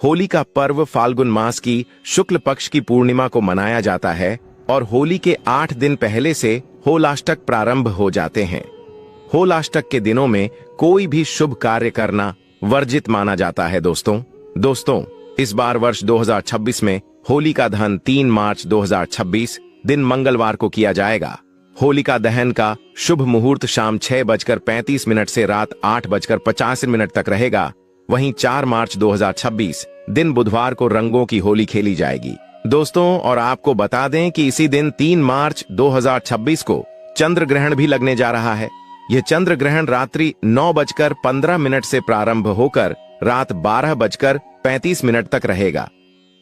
होली का पर्व फाल्गुन मास की शुक्ल पक्ष की पूर्णिमा को मनाया जाता है और होली के 8 दिन पहले से होलाष्टक प्रारंभ हो जाते हैं। होलाष्टक के दिनों में कोई भी शुभ कार्य करना वर्जित माना जाता है। दोस्तों, इस बार वर्ष 2026 में होलिका दहन 3 मार्च 2026 दिन मंगलवार को किया जाएगा। होलिका दहन का शुभ मुहूर्त शाम 6:35 से रात 8:50 तक रहेगा। वहीं 4 मार्च 2026 दिन बुधवार को रंगों की होली खेली जाएगी। दोस्तों, और आपको बता दें कि इसी दिन 3 मार्च 2026 को चंद्र ग्रहण भी लगने जा रहा है। यह चंद्र ग्रहण रात्रि 9:15 से प्रारंभ होकर रात 12:35 तक रहेगा।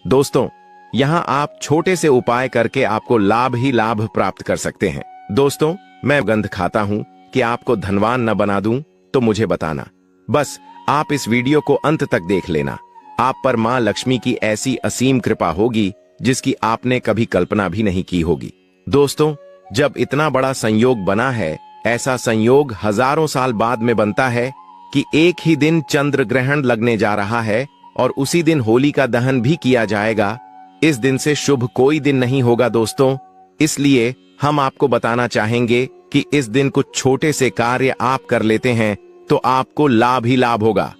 दोस्तों, यहां आप छोटे से उपाय करके आपको लाभ ही लाभ प्राप्त कर सकते हैं। दोस्तों, मैं गंध खाता हूं कि आपको धनवान न बना दूं तो मुझे बताना। बस आप इस वीडियो को अंत तक देख लेना। आप पर मां लक्ष्मी की ऐसी असीम कृपा होगी जिसकी आपने कभी कल्पना भी नहीं की होगी। दोस्तों, जब इतना बड़ा संयोग बना है, ऐसा संयोग हजारों साल बाद में बनता है कि एक ही दिन चंद्र ग्रहण लगने जा रहा है और उसी दिन होली का दहन भी किया जाएगा। इस दिन से शुभ कोई दिन नहीं होगा दोस्तों, इसलिए हम आपको बताना चाहेंगे कि इस दिन कुछ छोटे से कार्य आप कर लेते हैं तो आपको लाभ ही लाभ होगा।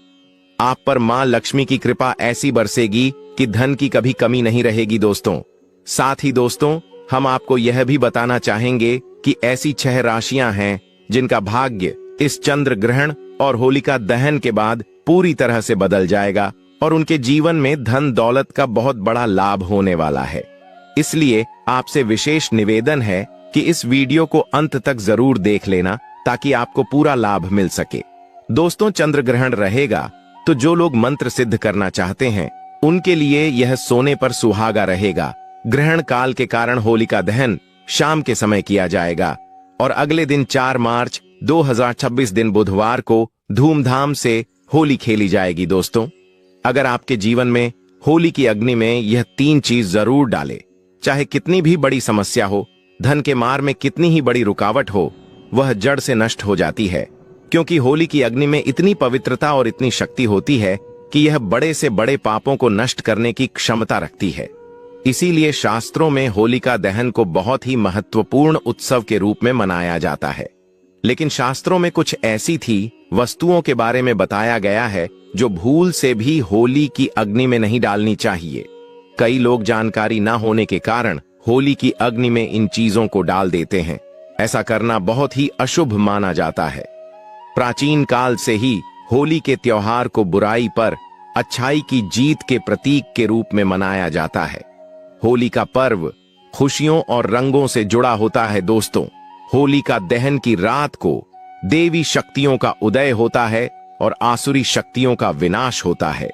आप पर मां लक्ष्मी की कृपा ऐसी बरसेगी कि धन की कभी कमी नहीं रहेगी। दोस्तों, साथ ही दोस्तों, हम आपको यह भी बताना चाहेंगे कि ऐसी 6 राशियां हैं जिनका भाग्य इस चंद्र ग्रहण और होलिका दहन के बाद पूरी तरह से बदल जाएगा और उनके जीवन में धन दौलत का बहुत बड़ा लाभ होने वाला है। इसलिए आपसे विशेष निवेदन है कि इस वीडियो को अंत तक जरूर देख लेना ताकि आपको पूरा लाभ मिल सके। दोस्तों, चंद्र ग्रहण रहेगा तो जो लोग मंत्र सिद्ध करना चाहते हैं उनके लिए यह सोने पर सुहागा रहेगा। ग्रहण काल के कारण होलिका दहन शाम के समय किया जाएगा और अगले दिन 4 मार्च 2026 दिन बुधवार को धूमधाम से होली खेली जाएगी। दोस्तों, अगर आपके जीवन में होली की अग्नि में यह 3 चीज जरूर डाले, चाहे कितनी भी बड़ी समस्या हो, धन के मार्ग में कितनी ही बड़ी रुकावट हो, वह जड़ से नष्ट हो जाती है, क्योंकि होली की अग्नि में इतनी पवित्रता और इतनी शक्ति होती है कि यह बड़े से बड़े पापों को नष्ट करने की क्षमता रखती है। इसीलिए शास्त्रों में होलिका दहन को बहुत ही महत्वपूर्ण उत्सव के रूप में मनाया जाता है। लेकिन शास्त्रों में कुछ ऐसी थी वस्तुओं के बारे में बताया गया है जो भूल से भी होली की अग्नि में नहीं डालनी चाहिए। कई लोग जानकारी न होने के कारण होली की अग्नि में इन चीजों को डाल देते हैं। ऐसा करना बहुत ही अशुभ माना जाता है। प्राचीन काल से ही होली के त्योहार को बुराई पर अच्छाई की जीत के प्रतीक के रूप में मनाया जाता है। होली का पर्व खुशियों और रंगों से जुड़ा होता है। दोस्तों, होली का दहन की रात को देवी शक्तियों का उदय होता है और आसुरी शक्तियों का विनाश होता है।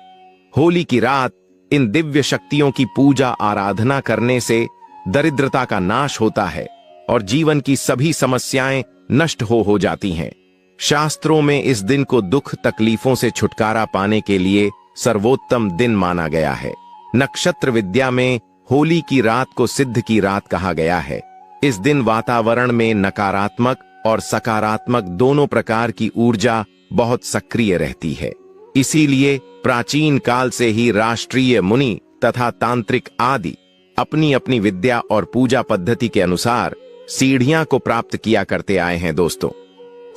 होली की रात इन दिव्य शक्तियों की पूजा आराधना करने से दरिद्रता का नाश होता है और जीवन की सभी समस्याएं नष्ट हो जाती हैं। शास्त्रों में इस दिन को दुख तकलीफों से छुटकारा पाने के लिए सर्वोत्तम दिन माना गया है। नक्षत्र विद्या में होली की रात को सिद्ध की रात कहा गया है। इस दिन वातावरण में नकारात्मक और सकारात्मक दोनों प्रकार की ऊर्जा बहुत सक्रिय रहती है। इसीलिए प्राचीन काल से ही राष्ट्रीय मुनि तथा तांत्रिक आदि अपनी अपनी विद्या और पूजा पद्धति के अनुसार सीढ़ियां को प्राप्त किया करते आए हैं। दोस्तों,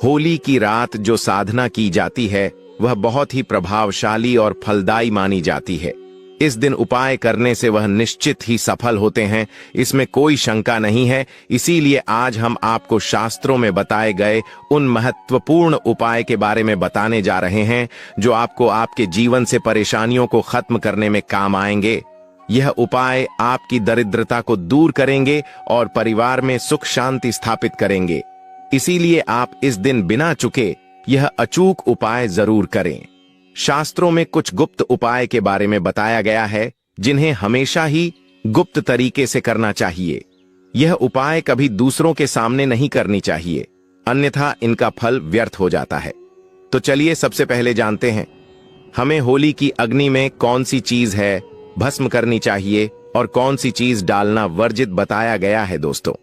होली की रात जो साधना की जाती है वह बहुत ही प्रभावशाली और फलदायी मानी जाती है। इस दिन उपाय करने से वह निश्चित ही सफल होते हैं, इसमें कोई शंका नहीं है। इसीलिए आज हम आपको शास्त्रों में बताए गए उन महत्वपूर्ण उपाय के बारे में बताने जा रहे हैं जो आपको आपके जीवन से परेशानियों को खत्म करने में काम आएंगे। यह उपाय आपकी दरिद्रता को दूर करेंगे और परिवार में सुख शांति स्थापित करेंगे। इसीलिए आप इस दिन बिना चुके यह अचूक उपाय जरूर करें। शास्त्रों में कुछ गुप्त उपाय के बारे में बताया गया है जिन्हें हमेशा ही गुप्त तरीके से करना चाहिए। यह उपाय कभी दूसरों के सामने नहीं करनी चाहिए, अन्यथा इनका फल व्यर्थ हो जाता है। तो चलिए सबसे पहले जानते हैं हमें होली की अग्नि में कौन सी चीज है भस्म करनी चाहिए और कौन सी चीज डालना वर्जित बताया गया है। दोस्तों,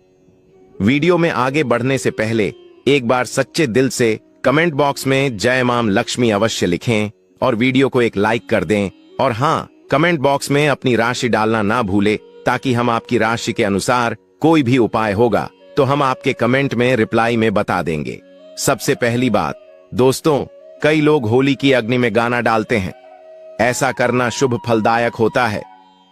वीडियो में आगे बढ़ने से पहले एक बार सच्चे दिल से कमेंट बॉक्स में जय मां लक्ष्मी अवश्य लिखें और वीडियो को एक लाइक कर दें और हाँ, कमेंट बॉक्स में अपनी राशि डालना ना भूले, ताकि हम आपकी राशि के अनुसार कोई भी उपाय होगा तो हम आपके कमेंट में रिप्लाई में बता देंगे। सबसे पहली बात दोस्तों, कई लोग होली की अग्नि में गाना डालते हैं। ऐसा करना शुभ फलदायक होता है,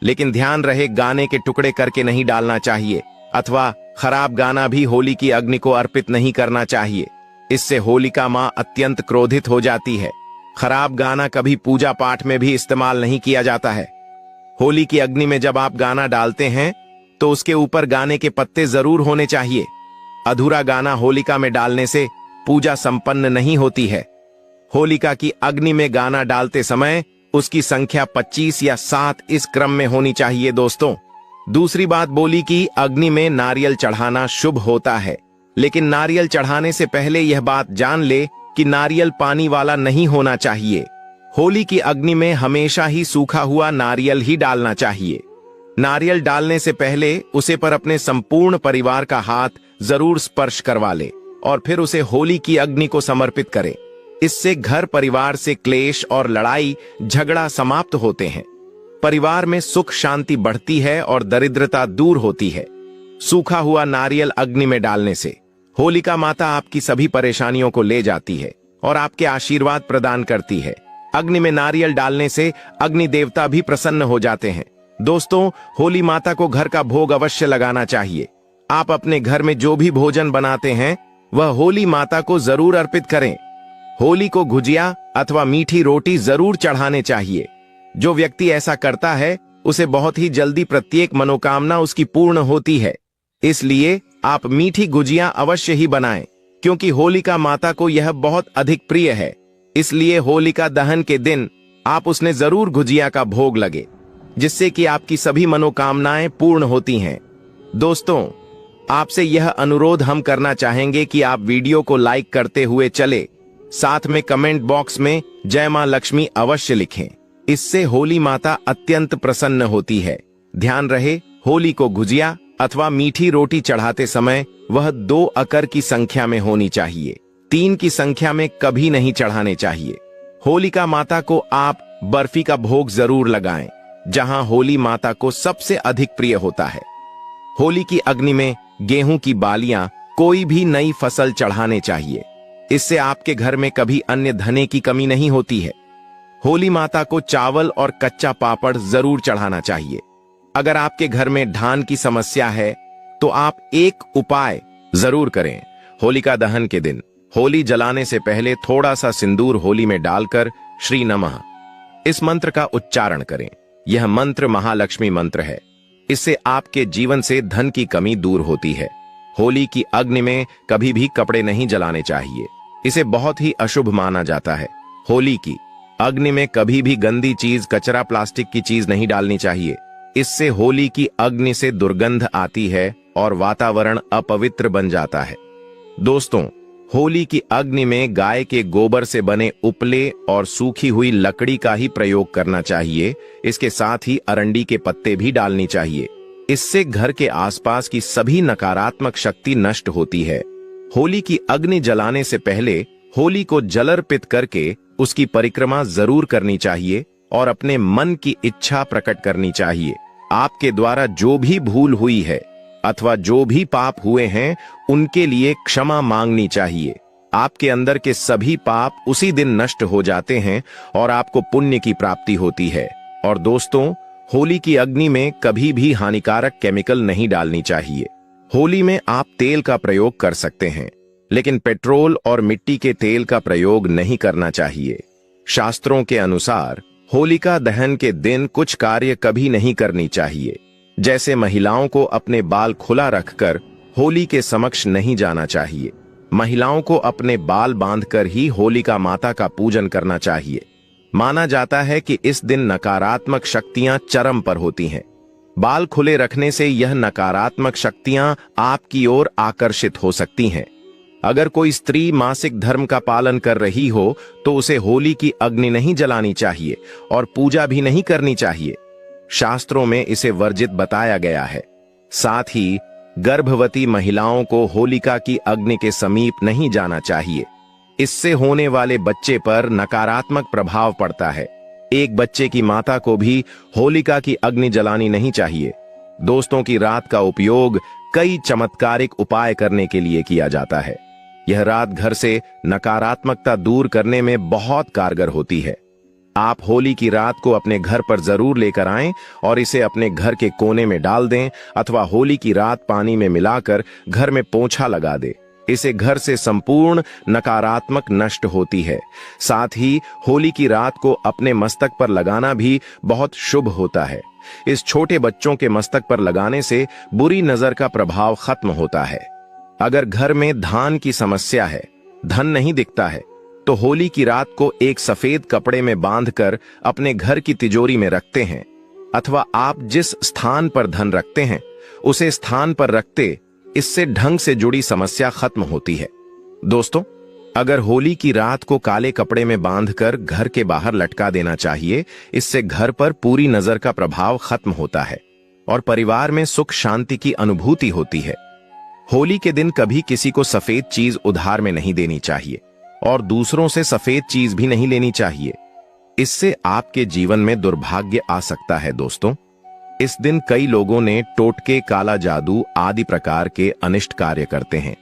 लेकिन ध्यान रहे गाने के टुकड़े करके नहीं डालना चाहिए, अथवा खराब गाना भी होली की अग्नि को अर्पित नहीं करना चाहिए। इससे होलिका मां अत्यंत क्रोधित हो जाती है। खराब गाना कभी पूजा पाठ में भी इस्तेमाल नहीं किया जाता है। होली की अग्नि में जब आप गाना डालते हैं तो उसके ऊपर गाने के पत्ते जरूर होने चाहिए। अधूरा गाना होलिका में डालने से पूजा संपन्न नहीं होती है। होलिका की अग्नि में गाना डालते समय उसकी संख्या 25 या 7 इस क्रम में होनी चाहिए दोस्तों। दूसरी बात बोली कि अग्नि में नारियल चढ़ाना शुभ होता है, लेकिन नारियल चढ़ाने से पहले यह बात जान ले कि नारियल पानी वाला नहीं होना चाहिए। होली की अग्नि में हमेशा ही सूखा हुआ नारियल ही डालना चाहिए। नारियल डालने से पहले उसे पर अपने संपूर्ण परिवार का हाथ जरूर स्पर्श करवा ले और फिर उसे होली की अग्नि को समर्पित करें। इससे घर परिवार से क्लेश और लड़ाई झगड़ा समाप्त होते हैं। परिवार में सुख शांति बढ़ती है और दरिद्रता दूर होती है। सूखा हुआ नारियल अग्नि में डालने से होलिका माता आपकी सभी परेशानियों को ले जाती है और आपके आशीर्वाद प्रदान करती है। अग्नि में नारियल डालने से अग्नि देवता भी प्रसन्न हो जाते हैं। दोस्तों, होली माता को घर का भोग अवश्य लगाना चाहिए। आप अपने घर में जो भी भोजन बनाते हैं वह होली माता को जरूर अर्पित करें। होली को गुजिया अथवा मीठी रोटी जरूर चढ़ाने चाहिए। जो व्यक्ति ऐसा करता है उसे बहुत ही जल्दी प्रत्येक मनोकामना उसकी पूर्ण होती है। इसलिए आप मीठी गुजिया अवश्य ही बनाएं, क्योंकि होलिका माता को यह बहुत अधिक प्रिय है। इसलिए होलिका दहन के दिन आप उसने जरूर गुजिया का भोग लगे, जिससे कि आपकी सभी मनोकामनाएं पूर्ण होती हैं। दोस्तों, आपसे यह अनुरोध हम करना चाहेंगे कि आप वीडियो को लाइक करते हुए चले, साथ में कमेंट बॉक्स में जय मां लक्ष्मी अवश्य लिखें। इससे होली माता अत्यंत प्रसन्न होती है। ध्यान रहे, होली को गुजिया अथवा मीठी रोटी चढ़ाते समय वह 2 अकर की संख्या में होनी चाहिए। 3 की संख्या में कभी नहीं चढ़ाने चाहिए। होलिका माता को आप बर्फी का भोग जरूर लगाएं, जहां होली माता को सबसे अधिक प्रिय होता है। होली की अग्नि में गेहूं की बालियां, कोई भी नई फसल चढ़ाने चाहिए। इससे आपके घर में कभी अन्य धने की कमी नहीं होती है। होली माता को चावल और कच्चा पापड़ जरूर चढ़ाना चाहिए। अगर आपके घर में धान की समस्या है तो आप एक उपाय जरूर करें। होलिका दहन के दिन होली जलाने से पहले थोड़ा सा सिंदूर होली में डालकर श्री नमः इस मंत्र का उच्चारण करें। यह मंत्र महालक्ष्मी मंत्र है। इससे आपके जीवन से धन की कमी दूर होती है। होली की अग्नि में कभी भी कपड़े नहीं जलाने चाहिए। इसे बहुत ही अशुभ माना जाता है। होली की अग्नि में कभी भी गंदी चीज, कचरा, प्लास्टिक की चीज नहीं डालनी चाहिए। इससे होली की अग्नि से दुर्गंध आती है और वातावरण अपवित्र बन जाता है। दोस्तों, होली की अग्नि में गाय के गोबर से बने उपले और सूखी हुई लकड़ी का ही प्रयोग करना चाहिए। इसके साथ ही अरंडी के पत्ते भी डालनी चाहिए। इससे घर के आसपास की सभी नकारात्मक शक्ति नष्ट होती है। होली की अग्नि जलाने से पहले होली को जल अर्पित करके उसकी परिक्रमा जरूर करनी चाहिए और अपने मन की इच्छा प्रकट करनी चाहिए। आपके द्वारा जो भी भूल हुई है अथवा जो भी पाप हुए हैं उनके लिए क्षमा मांगनी चाहिए। आपके अंदर के सभी पाप उसी दिन नष्ट हो जाते हैं और आपको पुण्य की प्राप्ति होती है। और दोस्तों, होली की अग्नि में कभी भी हानिकारक केमिकल नहीं डालनी चाहिए। होली में आप तेल का प्रयोग कर सकते हैं, लेकिन पेट्रोल और मिट्टी के तेल का प्रयोग नहीं करना चाहिए। शास्त्रों के अनुसार होलिका दहन के दिन कुछ कार्य कभी नहीं करनी चाहिए। जैसे महिलाओं को अपने बाल खुला रखकर होली के समक्ष नहीं जाना चाहिए। महिलाओं को अपने बाल बांधकर ही होलिका माता का पूजन करना चाहिए। माना जाता है कि इस दिन नकारात्मक शक्तियां चरम पर होती हैं। बाल खुले रखने से यह नकारात्मक शक्तियां आपकी ओर आकर्षित हो सकती हैं। अगर कोई स्त्री मासिक धर्म का पालन कर रही हो तो उसे होली की अग्नि नहीं जलानी चाहिए और पूजा भी नहीं करनी चाहिए। शास्त्रों में इसे वर्जित बताया गया है। साथ ही गर्भवती महिलाओं को होलिका की अग्नि के समीप नहीं जाना चाहिए। इससे होने वाले बच्चे पर नकारात्मक प्रभाव पड़ता है। एक बच्चे की माता को भी होलिका की अग्नि जलानी नहीं चाहिए। दोस्तों की रात का उपयोग कई चमत्कारिक उपाय करने के लिए किया जाता है। यह रात घर से नकारात्मकता दूर करने में बहुत कारगर होती है। आप होली की रात को अपने घर पर जरूर लेकर आएं और इसे अपने घर के कोने में डाल दें अथवा होली की रात पानी में मिलाकर घर में पोंछा लगा दें। इसे घर से संपूर्ण नकारात्मक नष्ट होती है। साथ ही होली की रात को अपने मस्तक पर लगाना भी बहुत शुभ होता है। इस छोटे बच्चों के मस्तक पर लगाने से बुरी नजर का प्रभाव खत्म होता है। अगर घर में धान की समस्या है, धन नहीं दिखता है, तो होली की रात को एक सफेद कपड़े में बांधकर अपने घर की तिजोरी में रखते हैं अथवा आप जिस स्थान पर धन रखते हैं उसे स्थान पर रखते, इससे ढंग से जुड़ी समस्या खत्म होती है। दोस्तों, अगर होली की रात को काले कपड़े में बांधकर घर के बाहर लटका देना चाहिए। इससे घर पर पूरी नजर का प्रभाव खत्म होता है और परिवार में सुख शांति की अनुभूति होती है। होली के दिन कभी किसी को सफेद चीज उधार में नहीं देनी चाहिए और दूसरों से सफेद चीज भी नहीं लेनी चाहिए। इससे आपके जीवन में दुर्भाग्य आ सकता है। दोस्तों, इस दिन कई लोगों ने टोटके, काला जादू आदि प्रकार के अनिष्ट कार्य करते हैं।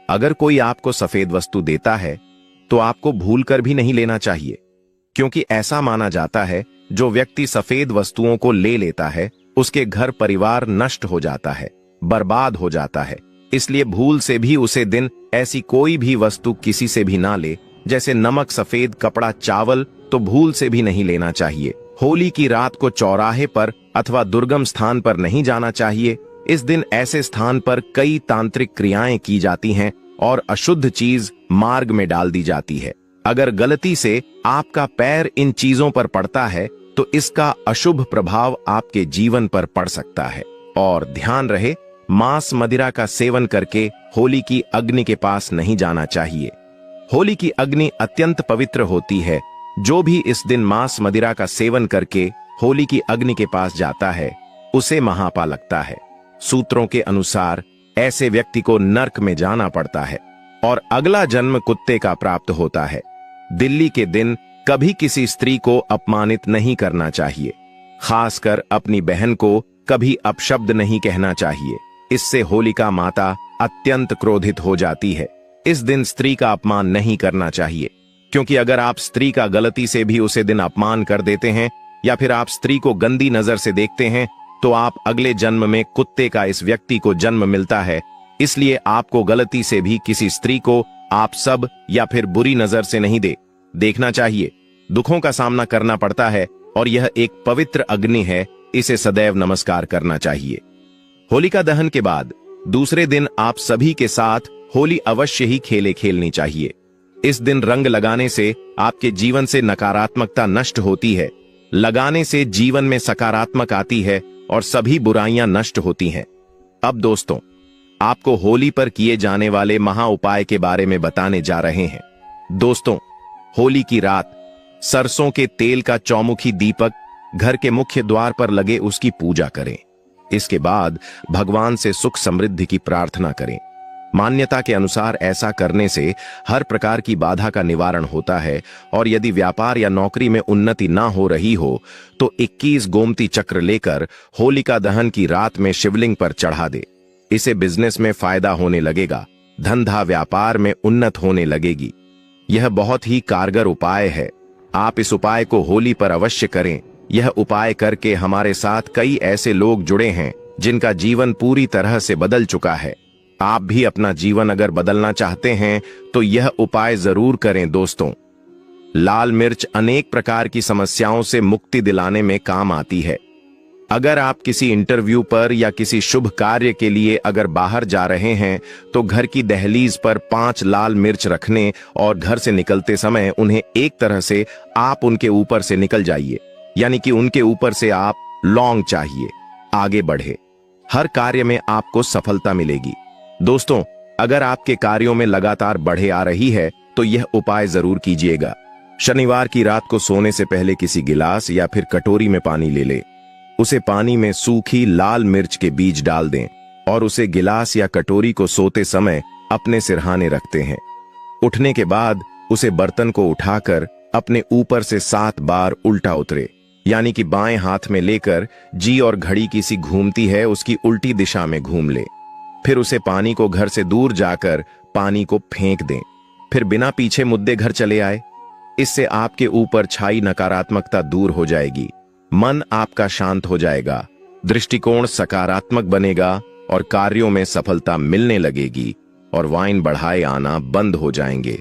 अगर कोई आपको सफेद वस्तु देता है तो आपको भूलकर भी नहीं लेना चाहिए, क्योंकि ऐसा माना जाता है जो व्यक्ति सफेद वस्तुओं को ले लेता है उसके घर परिवार नष्ट हो जाता है, बर्बाद हो जाता है। इसलिए भूल से भी उसे दिन ऐसी कोई भी वस्तु किसी से भी ना ले। जैसे नमक, सफेद कपड़ा, चावल तो भूल से भी नहीं लेना चाहिए। होली की रात को चौराहे पर अथवा दुर्गम स्थान पर नहीं जाना चाहिए। इस दिन ऐसे स्थान पर कई तांत्रिक क्रियाएं की जाती हैं और अशुद्ध चीज मार्ग में डाल दी जाती है। अगर गलती से आपका पैर इन चीजों पर पड़ता है तो इसका अशुभ प्रभाव आपके जीवन पर पड़ सकता है। और ध्यान रहे, मांस मदिरा का सेवन करके होली की अग्नि के पास नहीं जाना चाहिए। होली की अग्नि अत्यंत पवित्र होती है। जो भी इस दिन मांस मदिरा का सेवन करके होली की अग्नि के पास जाता है उसे महापाप लगता है। सूत्रों के अनुसार ऐसे व्यक्ति को नर्क में जाना पड़ता है और अगला जन्म कुत्ते का प्राप्त होता है। दिल्ली के दिन कभी किसी स्त्री को अपमानित नहीं करना चाहिए। खासकर अपनी बहन को कभी अपशब्द नहीं कहना चाहिए। इससे होलिका माता अत्यंत क्रोधित हो जाती है। इस दिन स्त्री का अपमान नहीं करना चाहिए, क्योंकि अगर आप स्त्री का गलती से भी उसे दिन अपमान कर देते हैं या फिर आप स्त्री को गंदी नजर से देखते हैं तो आप अगले जन्म में कुत्ते का इस व्यक्ति को जन्म मिलता है। इसलिए आपको गलती से भी किसी स्त्री को आप सब या फिर बुरी नजर से नहीं देखना चाहिए। दुखों का सामना करना पड़ता है और यह एक पवित्र अग्नि है, इसे सदैव नमस्कार करना चाहिए। होलिका दहन के बाद दूसरे दिन आप सभी के साथ होली अवश्य ही खेलनी चाहिए। इस दिन रंग लगाने से आपके जीवन से नकारात्मकता नष्ट होती है। लगाने से जीवन में सकारात्मक आती है और सभी बुराइयां नष्ट होती हैं। अब दोस्तों, आपको होली पर किए जाने वाले महा उपाय के बारे में बताने जा रहे हैं। दोस्तों, होली की रात सरसों के तेल का चौमुखी दीपक घर के मुख्य द्वार पर लगे उसकी पूजा करें। इसके बाद भगवान से सुख समृद्धि की प्रार्थना करें। मान्यता के अनुसार ऐसा करने से हर प्रकार की बाधा का निवारण होता है और यदि व्यापार या नौकरी में उन्नति ना हो रही हो तो 21 गोमती चक्र लेकर होलिका दहन की रात में शिवलिंग पर चढ़ा दे। इसे बिजनेस में फायदा होने लगेगा, धंधा व्यापार में उन्नत होने लगेगी। यह बहुत ही कारगर उपाय है। आप इस उपाय को होली पर अवश्य करें। यह उपाय करके हमारे साथ कई ऐसे लोग जुड़े हैं जिनका जीवन पूरी तरह से बदल चुका है। आप भी अपना जीवन अगर बदलना चाहते हैं तो यह उपाय जरूर करें। दोस्तों, लाल मिर्च अनेक प्रकार की समस्याओं से मुक्ति दिलाने में काम आती है। अगर आप किसी इंटरव्यू पर या किसी शुभ कार्य के लिए अगर बाहर जा रहे हैं तो घर की दहलीज पर 5 लाल मिर्च रखने और घर से निकलते समय उन्हें एक तरह से आप उनके ऊपर से निकल जाइए, यानी कि उनके ऊपर से आप लौंग चाहिए। आगे बढ़े, हर कार्य में आपको सफलता मिलेगी। दोस्तों, अगर आपके कार्यों में लगातार बढ़े आ रही है तो यह उपाय जरूर कीजिएगा। शनिवार की रात को सोने से पहले किसी गिलास या फिर कटोरी में पानी ले ले। उसे पानी में सूखी लाल मिर्च के बीज डाल दें और उसे गिलास या कटोरी को सोते समय अपने सिरहाने रखते हैं। उठने के बाद उसे बर्तन को उठाकर अपने ऊपर से 7 बार उल्टा उतरे, यानी कि बाएं हाथ में लेकर जी और घड़ी की सी घूमती है उसकी उल्टी दिशा में घूम ले। फिर उसे पानी को घर से दूर जाकर पानी को फेंक दें। फिर बिना पीछे मुद्दे घर चले आए। इससे आपके ऊपर छाई नकारात्मकता दूर हो जाएगी, मन आपका शांत हो जाएगा, दृष्टिकोण सकारात्मक बनेगा और कार्यों में सफलता मिलने लगेगी और वाइन बढ़ाए आना बंद हो जाएंगे।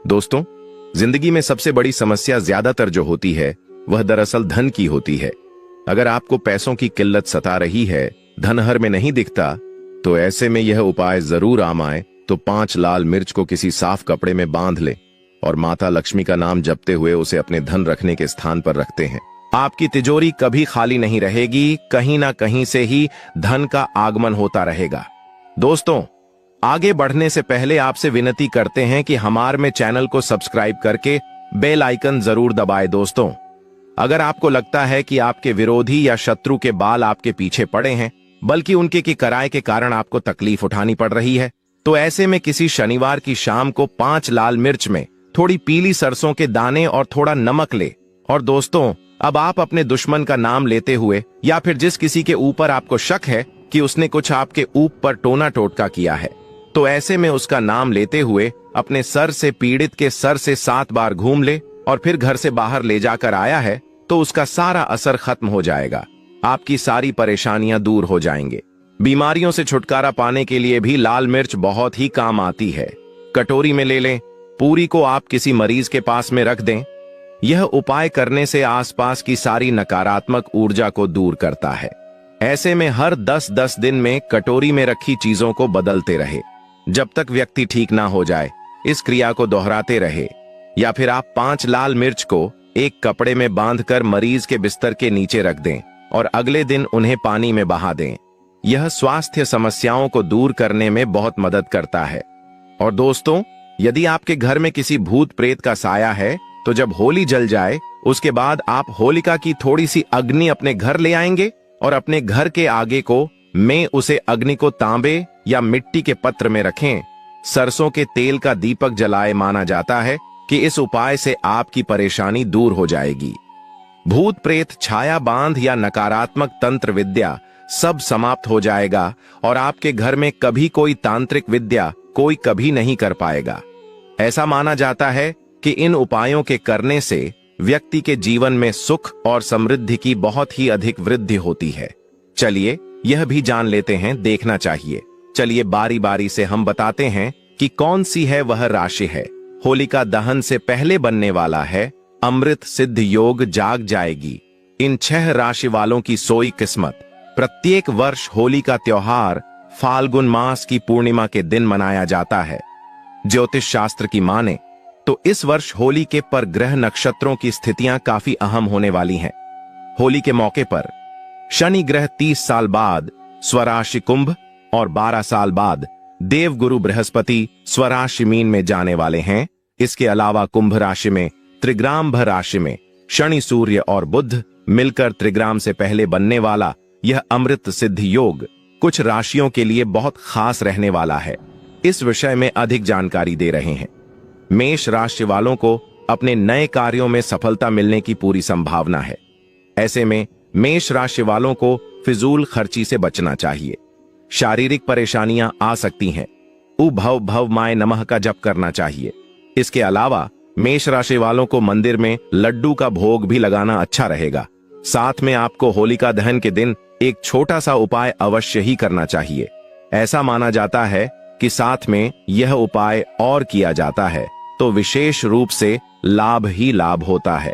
दोस्तों, जिंदगी में सबसे बड़ी समस्या ज्यादातर जो होती है वह दरअसल धन की होती है। अगर आपको पैसों की किल्लत सता रही है, धन हर में नहीं दिखता, तो ऐसे में यह उपाय जरूर आम आए। तो 5 लाल मिर्च को किसी साफ कपड़े में बांध ले और माता लक्ष्मी का नाम जपते हुए उसे अपने धन रखने के स्थान पर रखते हैं। आपकी तिजोरी कभी खाली नहीं रहेगी, कहीं ना कहीं से ही धन का आगमन होता रहेगा। दोस्तों, आगे बढ़ने से पहले आपसे विनती करते हैं कि हमारे में चैनल को सब्सक्राइब करके बेल आइकन जरूर दबाएं। दोस्तों, अगर आपको लगता है कि आपके विरोधी या शत्रु के बाल आपके पीछे पड़े हैं, बल्कि उनके की कराए के कारण आपको तकलीफ उठानी पड़ रही है, तो ऐसे में किसी शनिवार की शाम को 5 लाल मिर्च में थोड़ी पीली सरसों के दाने और थोड़ा नमक ले। और दोस्तों, अब आप अपने दुश्मन का नाम लेते हुए या फिर जिस किसी के ऊपर आपको शक है कि उसने कुछ आपके ऊपर टोना टोटका किया है, तो ऐसे में उसका नाम लेते हुए अपने सर से पीड़ित के सर से 7 बार घूम ले और फिर घर से बाहर ले जाकर आया है तो उसका सारा असर खत्म हो जाएगा। आपकी सारी परेशानियां दूर हो जाएंगे। बीमारियों से छुटकारा पाने के लिए भी लाल मिर्च बहुत ही काम आती है। कटोरी में ले लें, पूरी को आप किसी मरीज के पास में रख दें। यह उपाय करने से आसपास की सारी नकारात्मक ऊर्जा को दूर करता है। ऐसे में हर 10-10 दिन में कटोरी में रखी चीजों को बदलते रहे जब तक व्यक्ति ठीक ना हो जाए। इस क्रिया को दोहराते रहे। या फिर आप 5 लाल मिर्च को एक कपड़े में बांधकर मरीज के बिस्तर के नीचे रख दें और अगले दिन उन्हें पानी में बहा दें। यह स्वास्थ्य समस्याओं को दूर करने में बहुत मदद करता है। और दोस्तों, यदि आपके घर में किसी भूत प्रेत का साया है, तो जब होली जल जाए उसके बाद आप होलिका की थोड़ी सी अग्नि अपने घर ले आएंगे और अपने घर के आगे को में उसे अग्नि को तांबे या मिट्टी के पत्र में रखें। सरसों के तेल का दीपक जलाए माना जाता है कि इस उपाय से आपकी परेशानी दूर हो जाएगी। भूत प्रेत, छाया बांध या नकारात्मक तंत्र विद्या सब समाप्त हो जाएगा और आपके घर में कभी कोई तांत्रिक विद्या कोई कभी नहीं कर पाएगा। ऐसा माना जाता है कि इन उपायों के करने से व्यक्ति के जीवन में सुख और समृद्धि की बहुत ही अधिक वृद्धि होती है। चलिए यह भी जान लेते हैं, देखना चाहिए। चलिए बारी बारी से हम बताते हैं कि कौन सी है वह राशि है। होलिका दहन से पहले बनने वाला है। अमृत सिद्ध योग जाग जाएगी। इन 6 राशि वालों की सोई किस्मत। प्रत्येक वर्ष होली का त्योहार फाल्गुन मास की पूर्णिमा के दिन मनाया जाता है। ज्योतिष शास्त्र की माने तो इस वर्ष होली के पर ग्रह नक्षत्रों की स्थितियां काफी अहम होने वाली हैं। होली के मौके पर शनि ग्रह 30 साल बाद स्वराशि कुंभ और 12 साल बाद देवगुरु बृहस्पति स्वराशि मीन में जाने वाले हैं। इसके अलावा कुंभ राशि में त्रिग्राम राशि में शनि, सूर्य और बुध मिलकर त्रिग्राम से पहले बनने वाला यह अमृत सिद्ध योग कुछ राशियों के लिए बहुत खास रहने वाला है। इस विषय में अधिक जानकारी दे रहे हैं। मेष राशि वालों को अपने नए कार्यों में सफलता मिलने की पूरी संभावना है। ऐसे में मेष राशि वालों को फिजूल खर्ची से बचना चाहिए। शारीरिक परेशानियां आ सकती हैं। उभव भव माय नमः का जप करना चाहिए। इसके अलावा मेष राशि वालों को मंदिर में लड्डू का भोग भी लगाना अच्छा रहेगा। साथ में आपको होलिका दहन के दिन एक छोटा सा उपाय अवश्य ही करना चाहिए। ऐसा माना जाता है कि साथ में यह उपाय और किया जाता है तो विशेष रूप से लाभ ही लाभ होता है।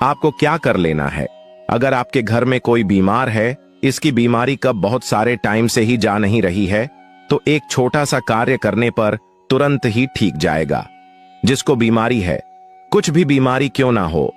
आपको क्या कर लेना है? अगर आपके घर में कोई बीमार है, इसकी बीमारी कब बहुत सारे टाइम से ही जा नहीं रही है, तो एक छोटा सा कार्य करने पर तुरंत ही ठीक जाएगा। जिसको बीमारी है, कुछ भी बीमारी क्यों ना हो,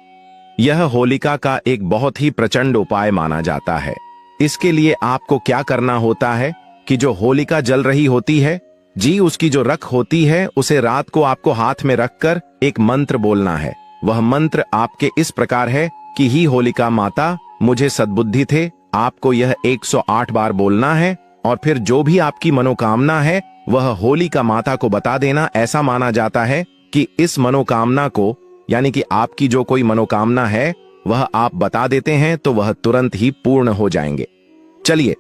यह होलिका का एक बहुत ही प्रचंड उपाय माना जाता है। इसके लिए आपको क्या करना होता है कि जो होलिका जल रही होती है जी, उसकी जो रख होती है उसे रात को आपको हाथ में रखकर एक मंत्र बोलना है। वह मंत्र आपके इस प्रकार है कि ही होलिका माता मुझे सद्बुद्धि थे। आपको यह 108 बार बोलना है और फिर जो भी आपकी मनोकामना है वह होलिका माता को बता देना। ऐसा माना जाता है कि इस मनोकामना को यानी कि आपकी जो कोई मनोकामना है वह आप बता देते हैं तो वह तुरंत ही पूर्ण हो जाएंगे। चलिए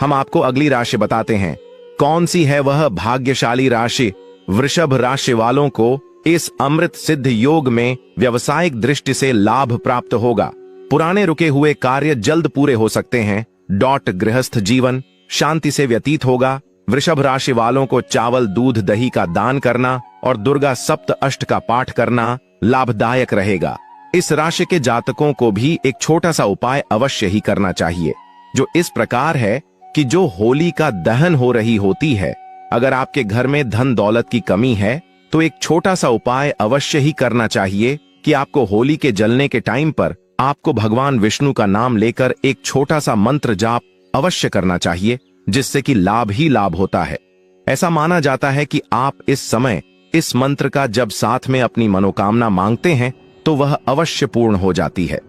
हम आपको अगली राशि बताते हैं। कौन सी है वह भाग्यशाली राशि? वृषभ राशि वालों को इस अमृत सिद्ध योग में व्यावसायिक दृष्टि से लाभ प्राप्त होगा। पुराने रुके हुए कार्य जल्द पूरे हो सकते हैं। गृहस्थ जीवन शांति से व्यतीत होगा। वृषभ राशि वालों को चावल दूध दही का दान करना और दुर्गा सप्त अष्ट का पाठ करना लाभदायक रहेगा। इस राशि के जातकों को भी एक छोटा सा उपाय अवश्य ही करना चाहिए, जो इस प्रकार है कि जो होली का दहन हो रही होती है, अगर आपके घर में धन दौलत की कमी है तो एक छोटा सा उपाय अवश्य ही करना चाहिए कि आपको होली के जलने के टाइम पर आपको भगवान विष्णु का नाम लेकर एक छोटा सा मंत्र जाप अवश्य करना चाहिए, जिससे कि लाभ ही लाभ होता है। ऐसा माना जाता है कि आप इस समय इस मंत्र का जब साथ में अपनी मनोकामना मांगते हैं तो वह अवश्य पूर्ण हो जाती है।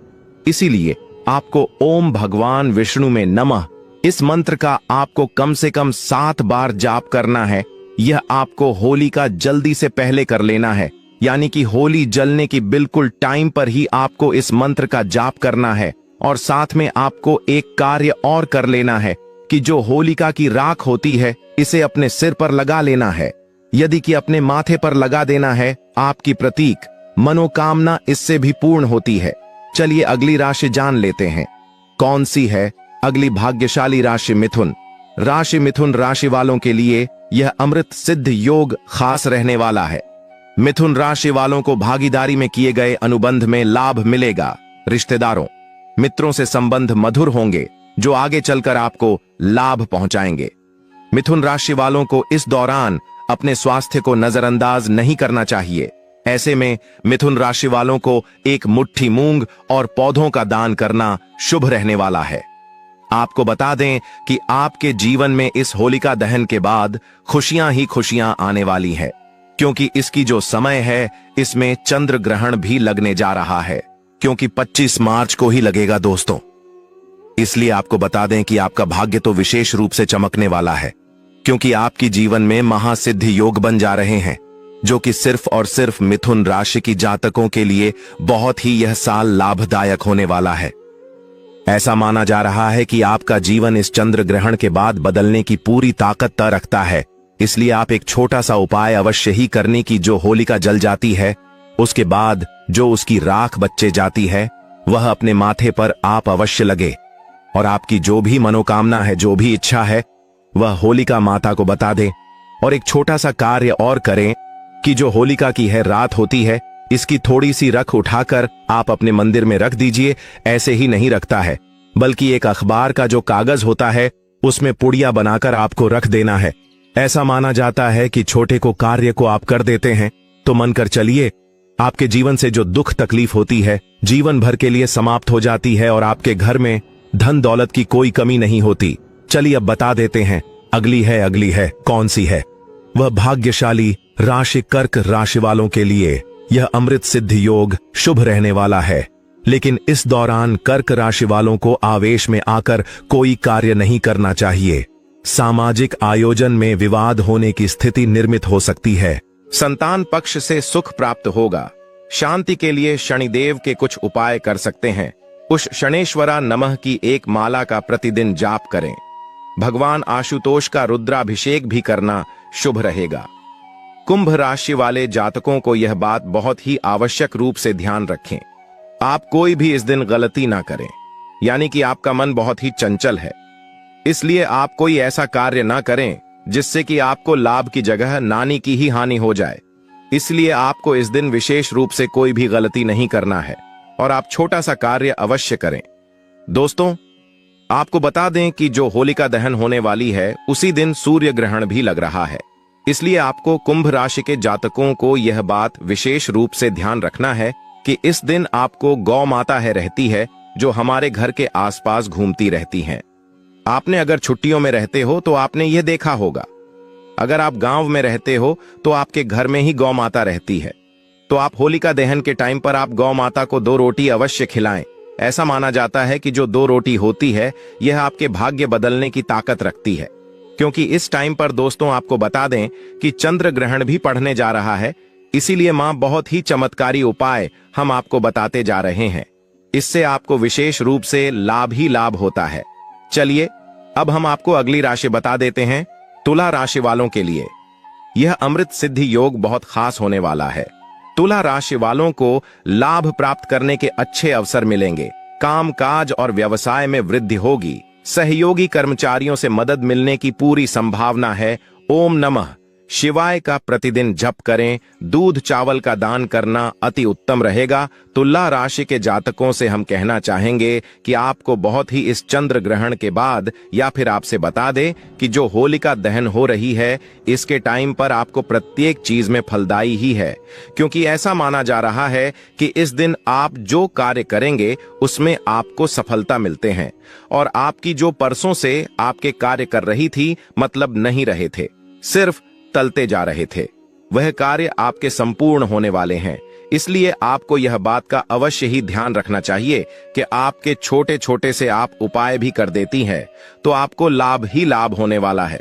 इसीलिए आपको ओम भगवान विष्णु में नमः इस मंत्र का आपको कम से कम 7 बार जाप करना है। यह आपको होली का जल्दी से पहले कर लेना है, यानी कि होली जलने की बिल्कुल टाइम पर ही आपको इस मंत्र का जाप करना है। और साथ में आपको एक कार्य और कर लेना है कि जो होलिका की राख होती है इसे अपने सिर पर लगा लेना है, यदि कि अपने माथे पर लगा देना है। आपकी प्रतीक मनोकामना इससे भी पूर्ण होती है। चलिए अगली राशि जान लेते हैं। कौन सी है अगली भाग्यशाली राशि? मिथुन राशि। मिथुन राशि वालों के लिए यह अमृत सिद्ध योग खास रहने वाला है। मिथुन राशि वालों को भागीदारी में किए गए अनुबंध में लाभ मिलेगा। रिश्तेदारों मित्रों से संबंध मधुर होंगे, जो आगे चलकर आपको लाभ पहुंचाएंगे। मिथुन राशि वालों को इस दौरान अपने स्वास्थ्य को नजरअंदाज नहीं करना चाहिए। ऐसे में मिथुन राशि वालों को एक मुट्ठी मूंग और पौधों का दान करना शुभ रहने वाला है। आपको बता दें कि आपके जीवन में इस होलिका दहन के बाद खुशियां ही खुशियां आने वाली है, क्योंकि इसकी जो समय है इसमें चंद्र ग्रहण भी लगने जा रहा है, क्योंकि 25 मार्च को ही लगेगा दोस्तों। इसलिए आपको बता दें कि आपका भाग्य तो विशेष रूप से चमकने वाला है, क्योंकि आपकी जीवन में महासिद्ध योग बन जा रहे हैं, जो कि सिर्फ और सिर्फ मिथुन राशि की जातकों के लिए बहुत ही यह साल लाभदायक होने वाला है। ऐसा माना जा रहा है कि आपका जीवन इस चंद्र ग्रहण के बाद बदलने की पूरी ताकत रखता है। इसलिए आप एक छोटा सा उपाय अवश्य ही करने की, जो होलिका जल जाती है उसके बाद जो उसकी राख बचे जाती है वह अपने माथे पर आप अवश्य लगे, और आपकी जो भी मनोकामना है, जो भी इच्छा है, वह होलिका माता को बता दें। और एक छोटा सा कार्य और करें कि जो होलिका की है रात होती है, इसकी थोड़ी सी रख उठाकर आप अपने मंदिर में रख दीजिए। ऐसे ही नहीं रखता है, बल्कि एक अखबार का जो कागज होता है उसमें पुड़िया बनाकर आपको रख देना है। ऐसा माना जाता है कि छोटे को कार्य को आप कर देते हैं तो मानकर चलिए आपके जीवन से जो दुख तकलीफ होती है जीवन भर के लिए समाप्त हो जाती है, और आपके घर में धन दौलत की कोई कमी नहीं होती। चलिए अब बता देते हैं अगली है कौन सी है वह भाग्यशाली राशि? कर्क राशि वालों के लिए यह अमृत सिद्ध योग शुभ रहने वाला है, लेकिन इस दौरान कर्क राशि वालों को आवेश में आकर कोई कार्य नहीं करना चाहिए। सामाजिक आयोजन में विवाद होने की स्थिति निर्मित हो सकती है। संतान पक्ष से सुख प्राप्त होगा। शांति के लिए शनिदेव के कुछ उपाय कर सकते हैं। उस शनेश्वरा नमः की एक माला का प्रतिदिन जाप करें। भगवान आशुतोष का रुद्राभिषेक भी करना शुभ रहेगा। कुंभ राशि वाले जातकों को यह बात बहुत ही आवश्यक रूप से ध्यान रखें, आप कोई भी इस दिन गलती ना करें, यानी कि आपका मन बहुत ही चंचल है, इसलिए आप कोई ऐसा कार्य ना करें जिससे कि आपको लाभ की जगह नानी की ही हानि हो जाए। इसलिए आपको इस दिन विशेष रूप से कोई भी गलती नहीं करना है और आप छोटा सा कार्य अवश्य करें। दोस्तों, आपको बता दें कि जो होलिका दहन होने वाली है उसी दिन सूर्य ग्रहण भी लग रहा है, इसलिए आपको कुंभ राशि के जातकों को यह बात विशेष रूप से ध्यान रखना है कि इस दिन आपको गौ माता रहती है जो हमारे घर के आसपास घूमती रहती हैं। आपने अगर छुट्टियों में रहते हो तो आपने यह देखा होगा, अगर आप गांव में रहते हो तो आपके घर में ही गौ माता रहती है, तो आप होलिका दहन के टाइम पर आप गौ माता को 2 रोटी अवश्य खिलाएं। ऐसा माना जाता है कि जो 2 रोटी होती है यह आपके भाग्य बदलने की ताकत रखती है, क्योंकि इस टाइम पर दोस्तों आपको बता दें कि चंद्र ग्रहण भी पड़ने जा रहा है। इसीलिए माँ बहुत ही चमत्कारी उपाय हम आपको बताते जा रहे हैं। इससे आपको विशेष रूप से लाभ ही लाभ होता है। चलिए अब हम आपको अगली राशि बता देते हैं। तुला राशि वालों के लिए यह अमृत सिद्धि योग बहुत खास होने वाला है। तुला राशि वालों को लाभ प्राप्त करने के अच्छे अवसर मिलेंगे। काम काज और व्यवसाय में वृद्धि होगी। सहयोगी कर्मचारियों से मदद मिलने की पूरी संभावना है। ओम नमः शिवाय का प्रतिदिन जप करें। दूध चावल का दान करना अति उत्तम रहेगा। तुला राशि के जातकों से हम कहना चाहेंगे कि आपको बहुत ही इस चंद्र ग्रहण के बाद या फिर आपसे बता दें कि जो होलिका दहन हो रही है इसके टाइम पर आपको प्रत्येक चीज में फलदायी ही है, क्योंकि ऐसा माना जा रहा है कि इस दिन आप जो कार्य करेंगे उसमें आपको सफलता मिलते हैं और आपकी जो परसों से आपके कार्य कर रही थी, मतलब नहीं रहे थे, सिर्फ टलते जा रहे थे, वह कार्य आपके संपूर्ण होने वाले हैं। इसलिए आपको यह बात का अवश्य ही ध्यान रखना चाहिए कि आपके छोटे छोटे से आप उपाय भी कर देती हैं तो आपको लाभ ही लाभ होने वाला है।